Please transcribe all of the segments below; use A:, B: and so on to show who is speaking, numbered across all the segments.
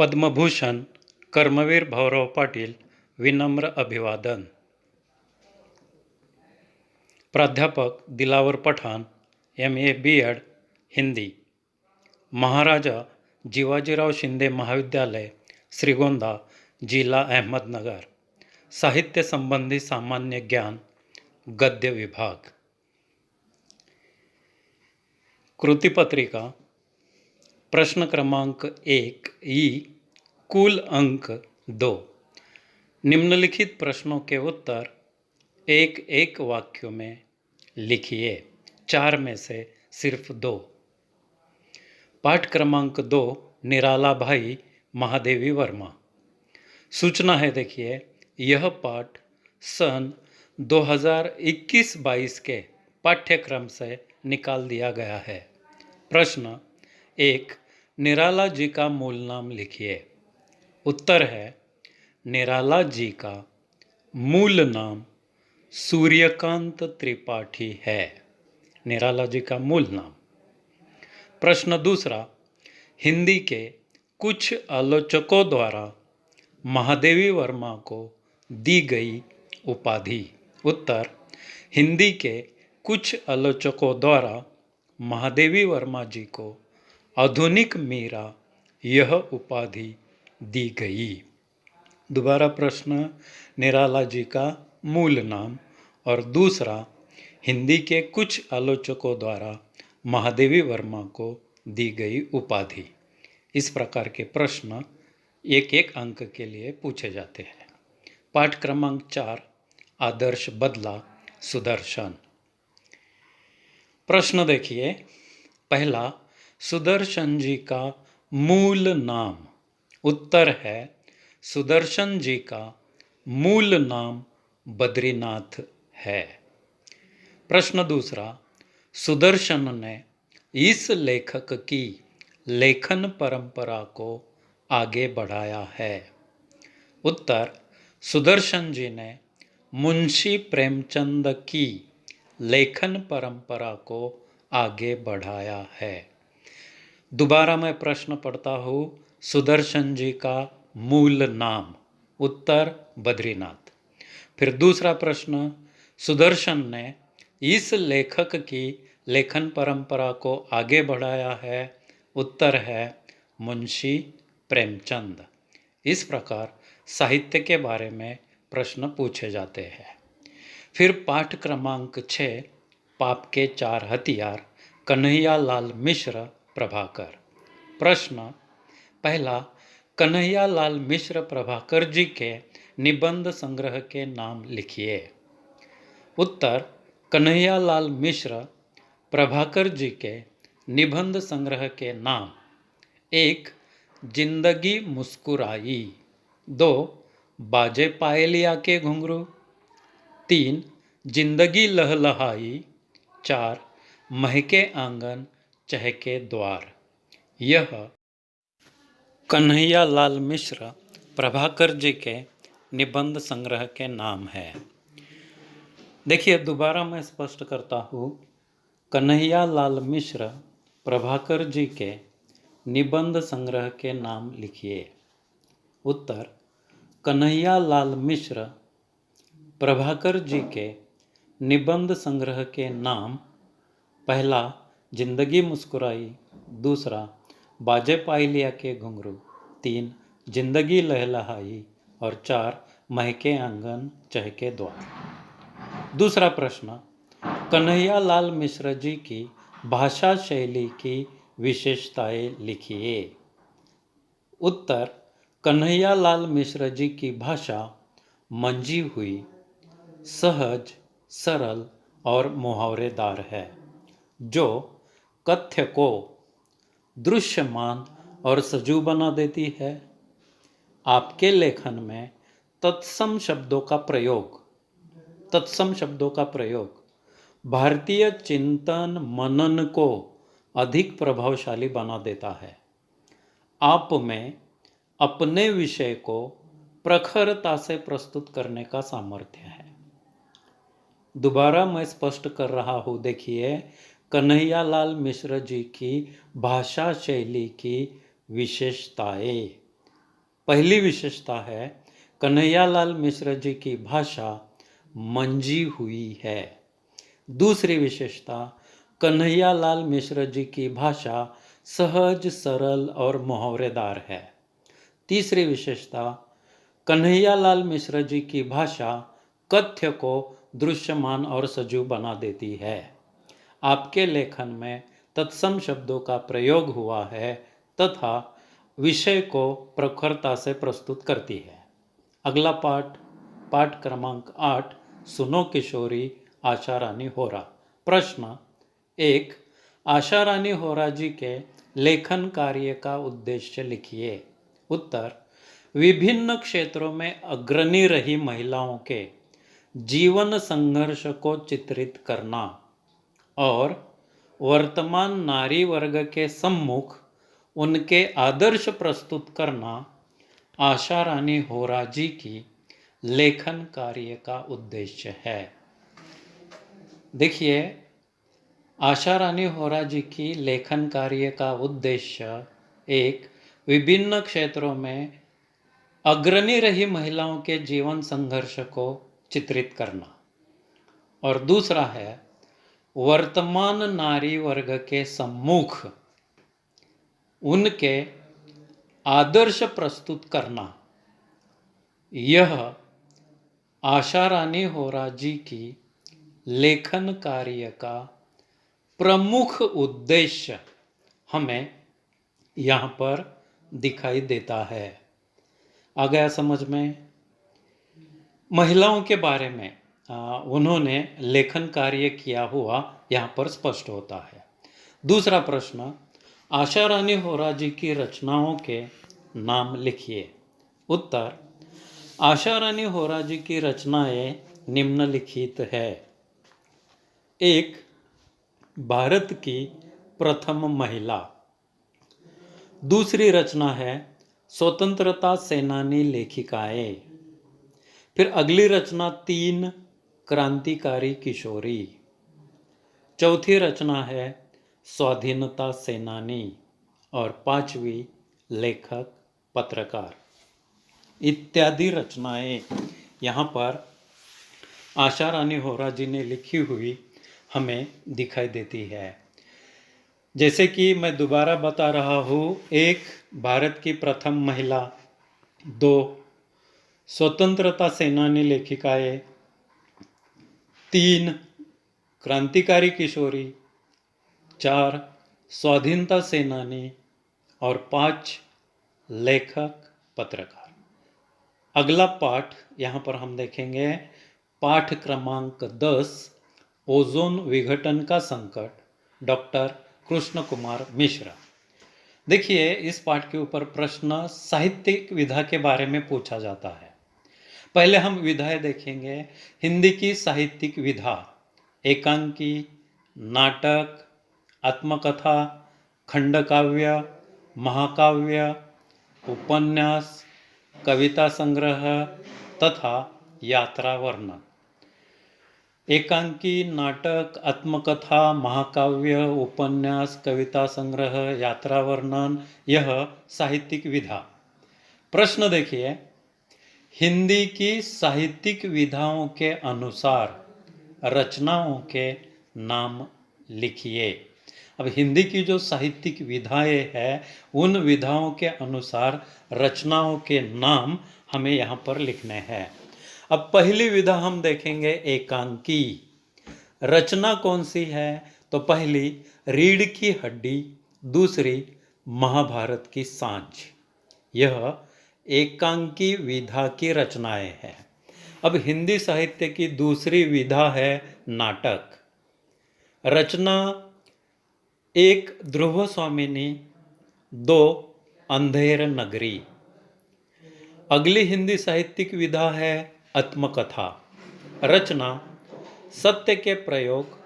A: पद्मभूषण कर्मवीर भाऊराव पाटील विनम्र अभिवादन। प्राध्यापक दिलावर पठाण MA B.Ed हिंदी, महाराजा जीवाजीराव शिंदे महाविद्यालय श्रीगोंदा जिला अहमदनगर, साहित्य संबंधी सामान्य ज्ञान गद्य विभाग। कृतिपत्रिका प्रश्न क्रमांक 1 ई, कुल अंक 2। निम्नलिखित प्रश्नों के उत्तर एक एक वाक्यों में लिखिए, 4 में से सिर्फ 2। पाठ क्रमांक 2, निराला भाई महादेवी वर्मा। सूचना है, देखिए, यह पाठ सन 2021-22 के पाठ्यक्रम से निकाल दिया गया है। प्रश्न 1, निराला जी का मूल नाम लिखिए। उत्तर है, निराला जी का मूल नाम सूर्यकांत त्रिपाठी है। निराला जी का मूल नाम। प्रश्न दूसरा, हिंदी के कुछ आलोचकों द्वारा महादेवी वर्मा को दी गई उपाधि। उत्तर, हिंदी के कुछ आलोचकों द्वारा महादेवी वर्मा जी को आधुनिक मीरा यह उपाधि दी गई। दोबारा प्रश्न, निराला जी का मूल नाम, और दूसरा, हिंदी के कुछ आलोचकों द्वारा महादेवी वर्मा को दी गई उपाधि। इस प्रकार के प्रश्न एक एक अंक के लिए पूछे जाते हैं। पाठ क्रमांक 4, आदर्श बदला सुदर्शन। प्रश्न देखिए, पहला, सुदर्शन जी का मूल नाम। उत्तर है, सुदर्शन जी का मूल नाम बद्रीनाथ है। प्रश्न दूसरा, सुदर्शन ने इस लेखक की लेखन परंपरा को आगे बढ़ाया है। उत्तर, सुदर्शन जी ने मुंशी प्रेमचंद की लेखन परंपरा को आगे बढ़ाया है। दोबारा मैं प्रश्न पढ़ता हूँ, सुदर्शन जी का मूल नाम। उत्तर, बद्रीनाथ। फिर दूसरा प्रश्न, सुदर्शन ने इस लेखक की लेखन परंपरा को आगे बढ़ाया है। उत्तर है, मुंशी प्रेमचंद। इस प्रकार साहित्य के बारे में प्रश्न पूछे जाते हैं। फिर पाठ क्रमांक 6, पाप के 4 हथियार, कन्हैयालाल मिश्र प्रभाकर। प्रश्न पहला, कन्हैयालाल मिश्र प्रभाकर जी के निबंध संग्रह के नाम लिखिए। उत्तर, कन्हैयालाल मिश्र प्रभाकर जी के निबंध संग्रह के नाम: 1, जिंदगी मुस्कुराई। 2, बाजे पायलिया के घुंघरू। 3, जिंदगी लहलहाई। 4, महके आंगन चहके द्वार। यह कन्हैयालाल मिश्र प्रभाकर जी के निबंध संग्रह के नाम है। देखिए, दोबारा मैं स्पष्ट करता हूँ, कन्हैयालाल मिश्र प्रभाकर जी के निबंध संग्रह के नाम लिखिए। उत्तर, कन्हैयालाल मिश्र प्रभाकर जी के निबंध संग्रह के नाम: पहला, जिंदगी मुस्कुराई। दूसरा, बाजे पायलिया के घुंघरू। 3, जिंदगी लहलहाई। और 4, महके आंगन चहके द्वार। दूसरा प्रश्न, कन्हैयालाल मिश्र जी की भाषा शैली की विशेषताएं लिखिए। उत्तर, कन्हैयालाल मिश्र जी की भाषा मंजी हुई, सहज, सरल और मुहावरेदार है, जो कथ्य को दृश्यमान और सजीव बना देती है। आपके लेखन में तत्सम शब्दों का प्रयोग भारतीय चिंतन मनन को अधिक प्रभावशाली बना देता है। आप में अपने विषय को प्रखरता से प्रस्तुत करने का सामर्थ्य है। दोबारा मैं स्पष्ट कर रहा हूँ, देखिए, कन्हैयालाल मिश्र जी की भाषा शैली की विशेषताएं: पहली विशेषता है कन्हैयालाल मिश्र जी की भाषा मंजी हुई है। दूसरी विशेषता कन्हैयालाल मिश्र जी की भाषा सहज, सरल और मुहावरेदार है। तीसरी विशेषता कन्हैयालाल मिश्र जी की भाषा कथ्य को दृश्यमान और सजीव बना देती है। आपके लेखन में तत्सम शब्दों का प्रयोग हुआ है तथा विषय को प्रखरता से प्रस्तुत करती है। अगला पाठ, पाठ क्रमांक 8, सुनो किशोरी आशा रानी होरा। प्रश्न 1, आशा रानी होरा जी के लेखन कार्य का उद्देश्य लिखिए। उत्तर, विभिन्न क्षेत्रों में अग्रणी रही महिलाओं के जीवन संघर्ष को चित्रित करना और वर्तमान नारी वर्ग के सम्मुख उनके आदर्श प्रस्तुत करना आशा रानी होरा जी की लेखन कार्य का उद्देश्य है। देखिए, आशा रानी होरा जी की लेखन कार्य का उद्देश्य एक, विभिन्न क्षेत्रों में अग्रणी रही महिलाओं के जीवन संघर्ष को चित्रित करना और दूसरा है वर्तमान नारी वर्ग के सम्मुख उनके आदर्श प्रस्तुत करना। यह आशा रानी होरा जी की लेखन कार्य का प्रमुख उद्देश्य हमें यहाँ पर दिखाई देता है। आ गया समझ में? महिलाओं के बारे में उन्होंने लेखन कार्य किया हुआ यहाँ पर स्पष्ट होता है। दूसरा प्रश्न, आशा रानी होरा जी की रचनाओं के नाम लिखिए। उत्तर, आशा रानी होरा जी की रचनाएं निम्नलिखित है। 1, भारत की प्रथम महिला। दूसरी रचना है स्वतंत्रता सेनानी लेखिकाएं। फिर अगली रचना 3, क्रांतिकारी किशोरी। चौथी रचना है स्वाधीनता सेनानी और 5वीं लेखक पत्रकार इत्यादि रचनाएं यहाँ पर आशा रानी होरा जी ने लिखी हुई हमें दिखाई देती है। जैसे कि मैं दोबारा बता रहा हूँ, 1, भारत की प्रथम महिला। 2, स्वतंत्रता सेनानी लेखिकाएं। 3, क्रांतिकारी किशोरी। 4, स्वाधीनता सेनानी और 5, लेखक पत्रकार। अगला पाठ यहाँ पर हम देखेंगे, पाठ क्रमांक 10, ओजोन विघटन का संकट, डॉक्टर कृष्ण कुमार मिश्रा। देखिए, इस पाठ के ऊपर प्रश्न साहित्यिक विधा के बारे में पूछा जाता है। पहले हम विधाएं देखेंगे। हिंदी की साहित्यिक विधा: एकांकी, नाटक, आत्मकथा, खंडकाव्य, महाकाव्य, उपन्यास, कविता संग्रह तथा यात्रा वर्णन। एकांकी, नाटक, आत्मकथा, महाकाव्य, उपन्यास, कविता संग्रह, यात्रा वर्णन, यह साहित्यिक विधा। प्रश्न देखिए, हिंदी की साहित्यिक विधाओं के अनुसार रचनाओं के नाम लिखिए। अब हिंदी की जो साहित्यिक विधाएं हैं, उन विधाओं के अनुसार रचनाओं के नाम हमें यहाँ पर लिखने हैं। अब पहली विधा हम देखेंगे, एकांकी। रचना कौन सी है? तो पहली रीढ़ की हड्डी, दूसरी महाभारत की सांझ। यह एकांकी विधा की रचनाएं हैं। अब हिंदी साहित्य की दूसरी विधा है नाटक। रचना 1, ध्रुव स्वामिनी। 2, अंधेर नगरी। अगली हिंदी साहित्यिक विधा है आत्मकथा। रचना सत्य के प्रयोग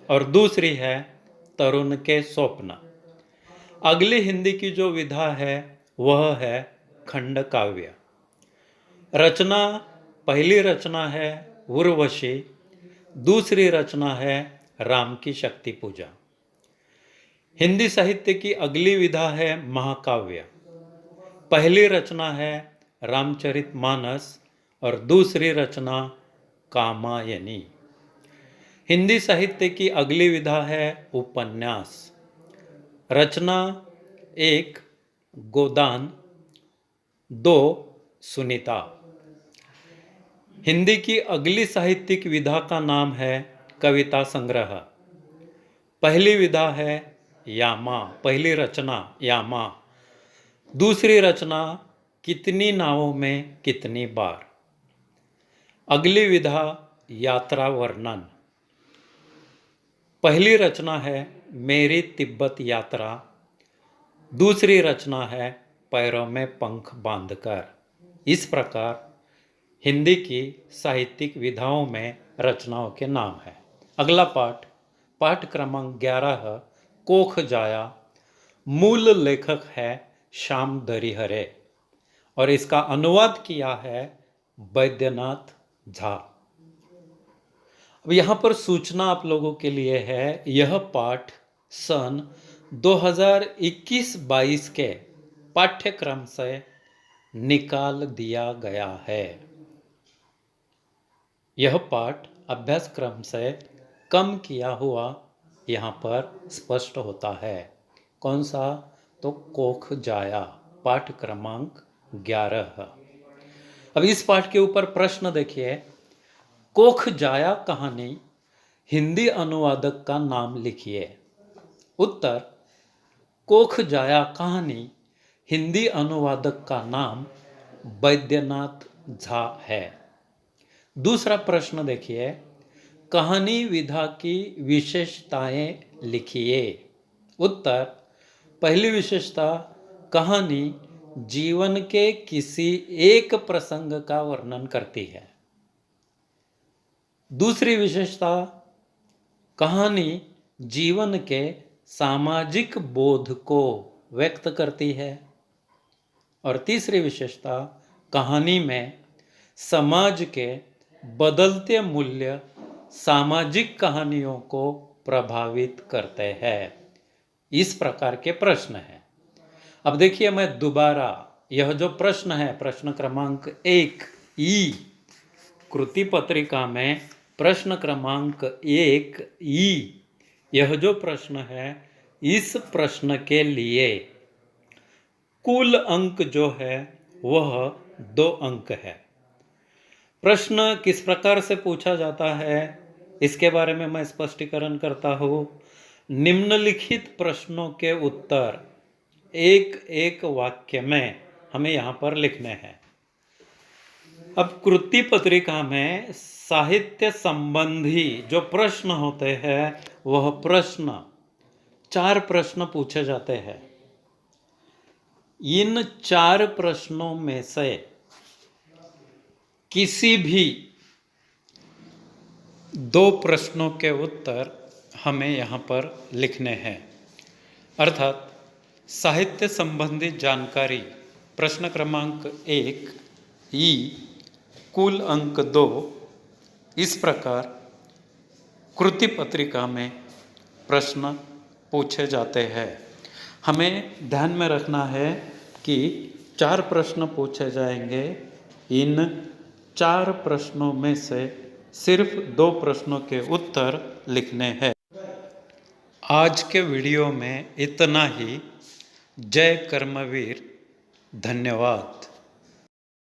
A: और दूसरी है तरुण के स्वप्न। अगली हिंदी की जो विधा है वह है खंड काव्य। रचना, पहली रचना है उर्वशी, दूसरी रचना है राम की शक्ति पूजा। हिंदी साहित्य की अगली विधा है महाकाव्य। पहली रचना है रामचरितमानस और दूसरी रचना कामायनी। हिंदी साहित्य की अगली विधा है उपन्यास। रचना 1 गोदान, 2 सुनीता। हिंदी की अगली साहित्यिक विधा का नाम है कविता संग्रह। पहली विधा है यामा, पहली रचना यामा। दूसरी रचना कितनी नावों में कितनी बार। अगली विधा यात्रा वर्णन। पहली रचना है मेरी तिब्बत यात्रा। दूसरी रचना है पैरों में पंख बांधकर। इस प्रकार हिंदी की साहित्यिक विधाओं में रचनाओं के नाम हैं। अगला पाठ क्रमांक 11 कोख जाया। मूल लेखक है श्याम दरिहरे और इसका अनुवाद किया है वैद्यनाथ झा। अब यहाँ पर सूचना आप लोगों के लिए है, यह पाठ सन 2021-22 के पाठ्यक्रम से निकाल दिया गया है। यह पाठ अभ्यासक्रम से कम किया हुआ यहाँ पर स्पष्ट होता है। कौन सा? तो कोख जाया, पाठ क्रमांक 11। अब इस पाठ के ऊपर प्रश्न देखिए। कोख जाया कहानी हिंदी अनुवादक का नाम लिखिए। उत्तर, कोख जाया कहानी हिंदी अनुवादक का नाम वैद्यनाथ झा है। दूसरा प्रश्न देखिए, कहानी विधा की विशेषताएं लिखिए। उत्तर, पहली विशेषता, कहानी जीवन के किसी एक प्रसंग का वर्णन करती है। दूसरी विशेषता, कहानी जीवन के सामाजिक बोध को व्यक्त करती है। और तीसरी विशेषता, कहानी में समाज के बदलते मूल्य सामाजिक कहानियों को प्रभावित करते हैं। इस प्रकार के प्रश्न हैं। अब देखिए, मैं दोबारा यह जो प्रश्न है, प्रश्न क्रमांक 1 ई, कृति पत्रिका में प्रश्न क्रमांक 1 ई, यह जो प्रश्न है, इस प्रश्न के लिए कुल अंक जो है वह 2 अंक है। प्रश्न किस प्रकार से पूछा जाता है इसके बारे में मैं स्पष्टीकरण करता हूँ। निम्नलिखित प्रश्नों के उत्तर एक एक वाक्य में हमें यहाँ पर लिखने हैं। अब कृति पत्रिका में साहित्य संबंधी जो प्रश्न होते हैं वह प्रश्न 4 प्रश्न पूछे जाते हैं। इन 4 प्रश्नों में से किसी भी 2 प्रश्नों के उत्तर हमें यहाँ पर लिखने हैं। अर्थात साहित्य संबंधी जानकारी प्रश्न क्रमांक 1 ई, कुल अंक 2। इस प्रकार कृति पत्रिका में प्रश्न पूछे जाते हैं। हमें ध्यान में रखना है कि 4 प्रश्न पूछे जाएंगे। इन 4 प्रश्नों में से सिर्फ 2 प्रश्नों के उत्तर लिखने हैं। आज के वीडियो में इतना ही। जय कर्मवीर, धन्यवाद।